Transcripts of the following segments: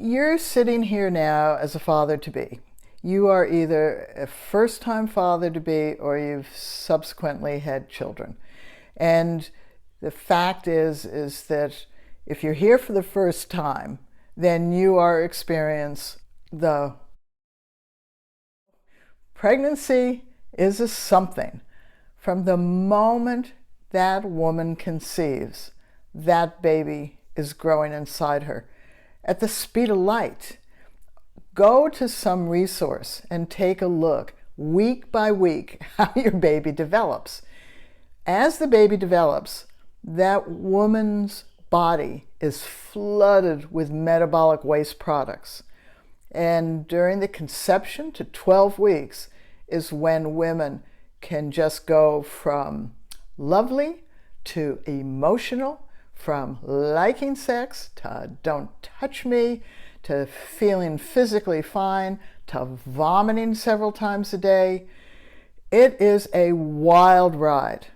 You're sitting here now as a father-to-be. You are either a first-time father-to-be or you've subsequently had children. And the fact is that if you're here for the first time, then you are experiencing the pregnancy is a something. From the moment that woman conceives, that baby is growing inside her at the speed of light. Go to some resource and take a look week by week how your baby develops. As the baby develops, that woman's body is flooded with metabolic waste products. And during the conception to 12 weeks is when women can just go from lovely to emotional, from liking sex to don't touch me, to feeling physically fine, to vomiting several times a day. It is a wild ride.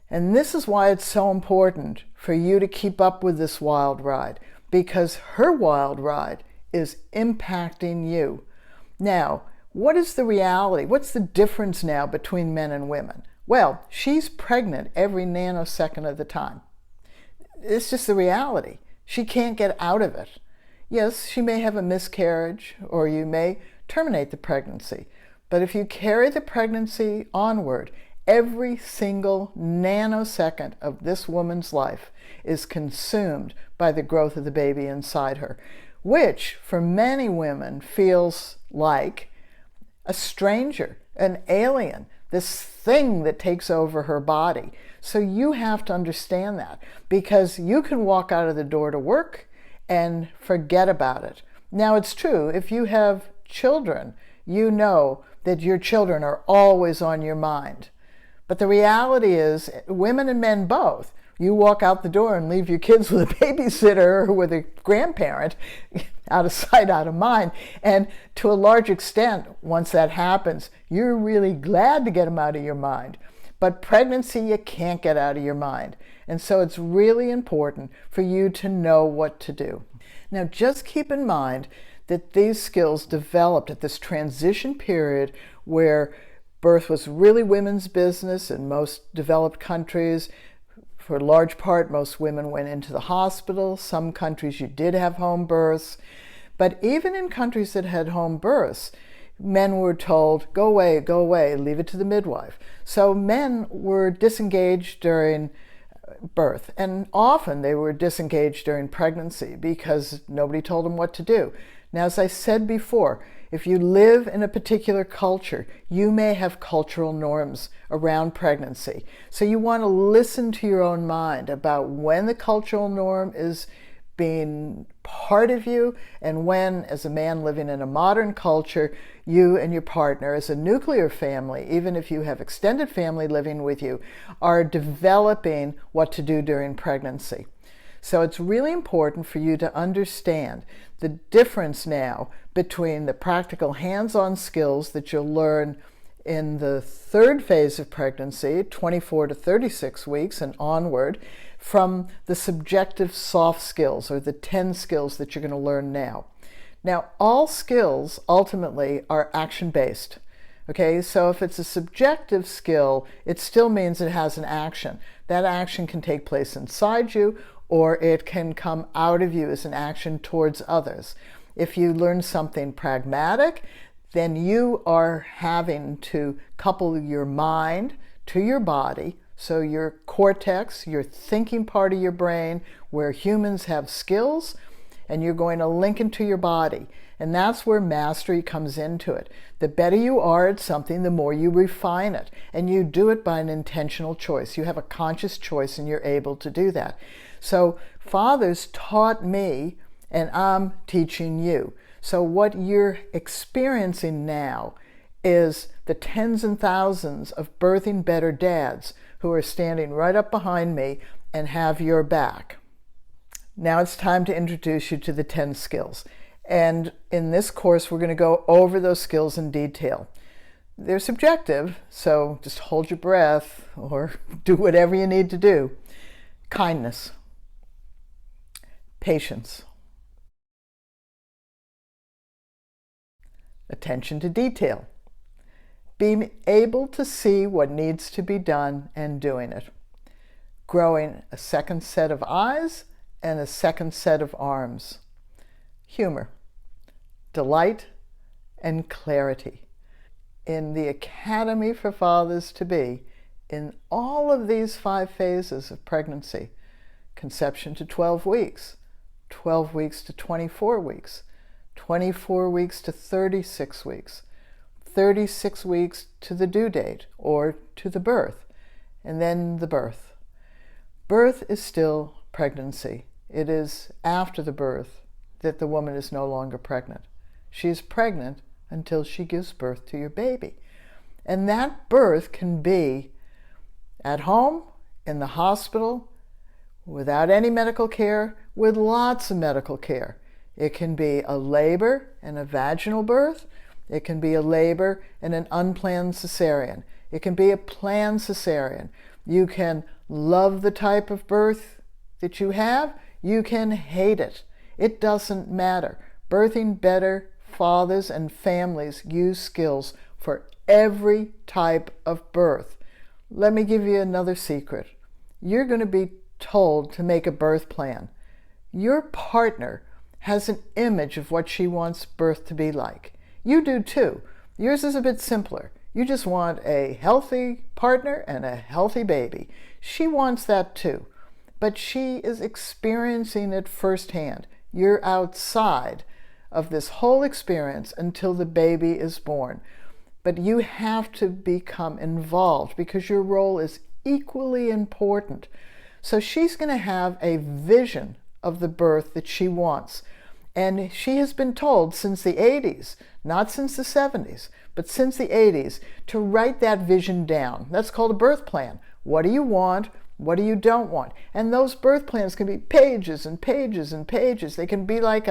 And this is why it's so important for you to keep up with this wild ride, because her wild ride is impacting you. Now, what is the reality? What's the difference now between men and women? Well, she's pregnant every nanosecond of the time. It's just the reality. She can't get out of it. Yes, she may have a miscarriage, or you may terminate the pregnancy. But if you carry the pregnancy onward, every single nanosecond of this woman's life is consumed by the growth of the baby inside her, which for many women feels like a stranger, an alien, this thing that takes over her body. So you have to understand that, because you can walk out of the door to work and forget about it. Now, it's true, if you have children, you know that your children are always on your mind. But the reality is, women and men both, you walk out the door and leave your kids with a babysitter or with a grandparent, out of sight, out of mind. And to a large extent, once that happens, you're really glad to get them out of your mind. But pregnancy, you can't get out of your mind. And so it's really important for you to know what to do. Now, just keep in mind that these skills developed at this transition period where birth was really women's business in most developed countries. For a large part, most women went into the hospital. Some countries you did have home births. But even in countries that had home births, men were told, go away, leave it to the midwife. So men were disengaged during birth, and often they were disengaged during pregnancy because nobody told them what to do. Now, as I said before, if you live in a particular culture, you may have cultural norms around pregnancy. So you want to listen to your own mind about when the cultural norm is being part of you, and when, as a man living in a modern culture, you and your partner, as a nuclear family, even if you have extended family living with you, are developing what to do during pregnancy. So it's really important for you to understand the difference now between the practical hands-on skills that you'll learn in the third phase of pregnancy, 24 to 36 weeks and onward, from the subjective soft skills, or the 10 skills that you're going to learn now. Now, all skills ultimately are action-based. Okay, so if it's a subjective skill, it still means it has an action. That action can take place inside you, or it can come out of you as an action towards others. If you learn something pragmatic, then you are having to couple your mind to your body. So your cortex, your thinking part of your brain, where humans have skills, and you're going to link into your body. And that's where mastery comes into it. The better you are at something, the more you refine it. And you do it by an intentional choice. You have a conscious choice, and you're able to do that. So fathers taught me, and I'm teaching you. So what you're experiencing now is the tens and thousands of birthing better dads who are standing right up behind me and have your back. Now it's time to introduce you to the 10 skills. And in this course, we're going to go over those skills in detail. They're subjective, so just hold your breath or do whatever you need to do. Kindness, patience, attention to detail, being able to see what needs to be done and doing it, growing a second set of eyes and a second set of arms, humor, delight, and clarity. In the Academy for Fathers-to-Be, in all of these 5 phases of pregnancy, conception to 12 weeks, 12 weeks to 24 weeks, 24 weeks to 36 weeks, 36 weeks to the due date or to the birth, and then the birth. Birth is still pregnancy. It is after the birth that the woman is no longer pregnant. She is pregnant until she gives birth to your baby. And that birth can be at home, in the hospital, without any medical care, with lots of medical care. It can be a labor and a vaginal birth. It can be a labor and an unplanned cesarean. It can be a planned cesarean. You can love the type of birth that you have. You can hate it. It doesn't matter. Birthing Better fathers and families use skills for every type of birth. Let me give you another secret. You're going to be told to make a birth plan. Your partner has an image of what she wants birth to be like. You do too. Yours is a bit simpler. You just want a healthy partner and a healthy baby. She wants that too, but she is experiencing it firsthand. You're outside of this whole experience until the baby is born. But you have to become involved because your role is equally important. So she's going to have a vision of the birth that she wants. And she has been told since the 80s, not since the 70s, but since the 80s, to write that vision down. That's called a birth plan. What do you want? What do you don't want? And those birth plans can be pages and pages and pages. They can be like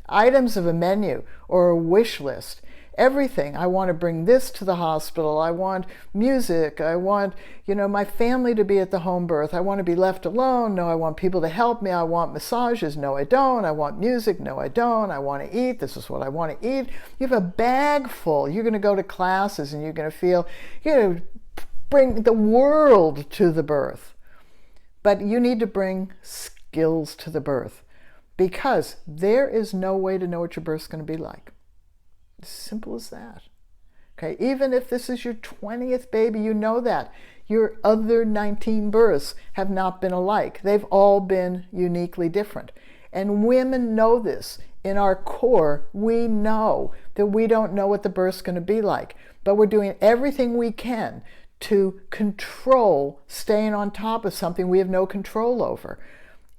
items of a menu or a wish list. Everything. I want to bring this to the hospital. I want music. I want, my family to be at the home birth. I want to be left alone. No, I want people to help me. I want massages. No, I don't. I want music. No, I don't. I want to eat. This is what I want to eat. You have a bag full. You're going to go to classes and you're going to feel, bring the world to the birth. But you need to bring skills to the birth because there is no way to know what your birth's going to be like. As simple as that. Okay, even if this is your 20th baby, you know that. Your other 19 births have not been alike. They've all been uniquely different. And women know this. In our core, we know that we don't know what the birth's going to be like. But we're doing everything we can to control staying on top of something we have no control over.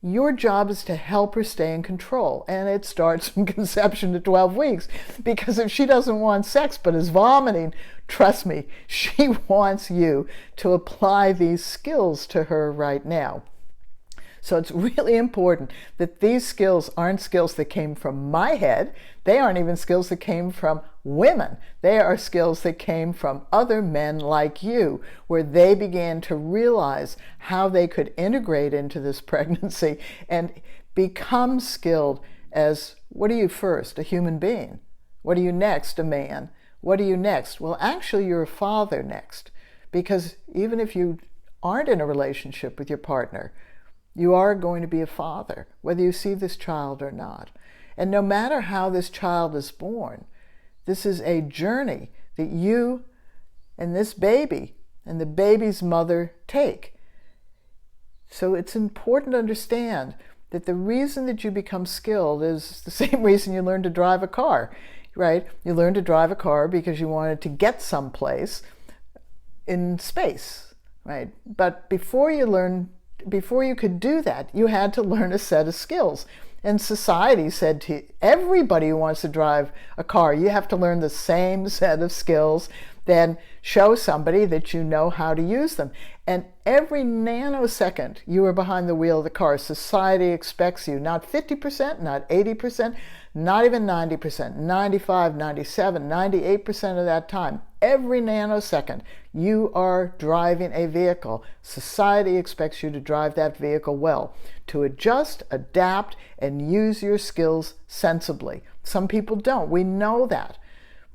Your job is to help her stay in control, and it starts from conception to 12 weeks, because if she doesn't want sex but is vomiting, trust me, she wants you to apply these skills to her right now. So it's really important that these skills aren't skills that came from my head. They aren't even skills that came from women. They are skills that came from other men like you, where they began to realize how they could integrate into this pregnancy and become skilled as, what are you first? A human being. What are you next? A man. What are you next? Well, actually, you're a father next, because even if you aren't in a relationship with your partner, you are going to be a father, whether you see this child or not. And no matter how this child is born, this is a journey that you and this baby and the baby's mother take. So it's important to understand that the reason that you become skilled is the same reason you learn to drive a car, right? You learn to drive a car because you wanted to get someplace in space, right? But before you could do that, you had to learn a set of skills. And society said to everybody who wants to drive a car, you have to learn the same set of skills, then show somebody that you know how to use them. And every nanosecond you are behind the wheel of the car, society expects you, not 50%, not 80%, not even 90%, 95, 97, 98% of that time. Every nanosecond you are driving a vehicle. Society expects you to drive that vehicle well, to adjust, adapt, and use your skills sensibly. Some people don't. We know that.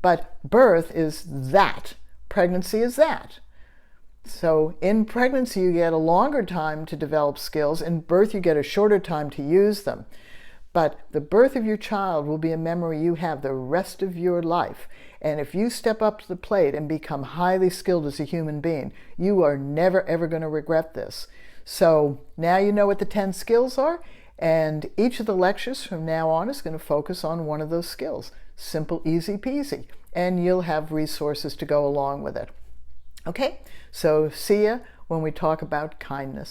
But birth is that. Pregnancy is that. So in pregnancy, you get a longer time to develop skills. In birth, you get a shorter time to use them. But the birth of your child will be a memory you have the rest of your life. And if you step up to the plate and become highly skilled as a human being, you are never, ever going to regret this. So now you know what the 10 skills are, and each of the lectures from now on is going to focus on one of those skills. Simple, easy peasy. And you'll have resources to go along with it. Okay, so see ya when we talk about kindness.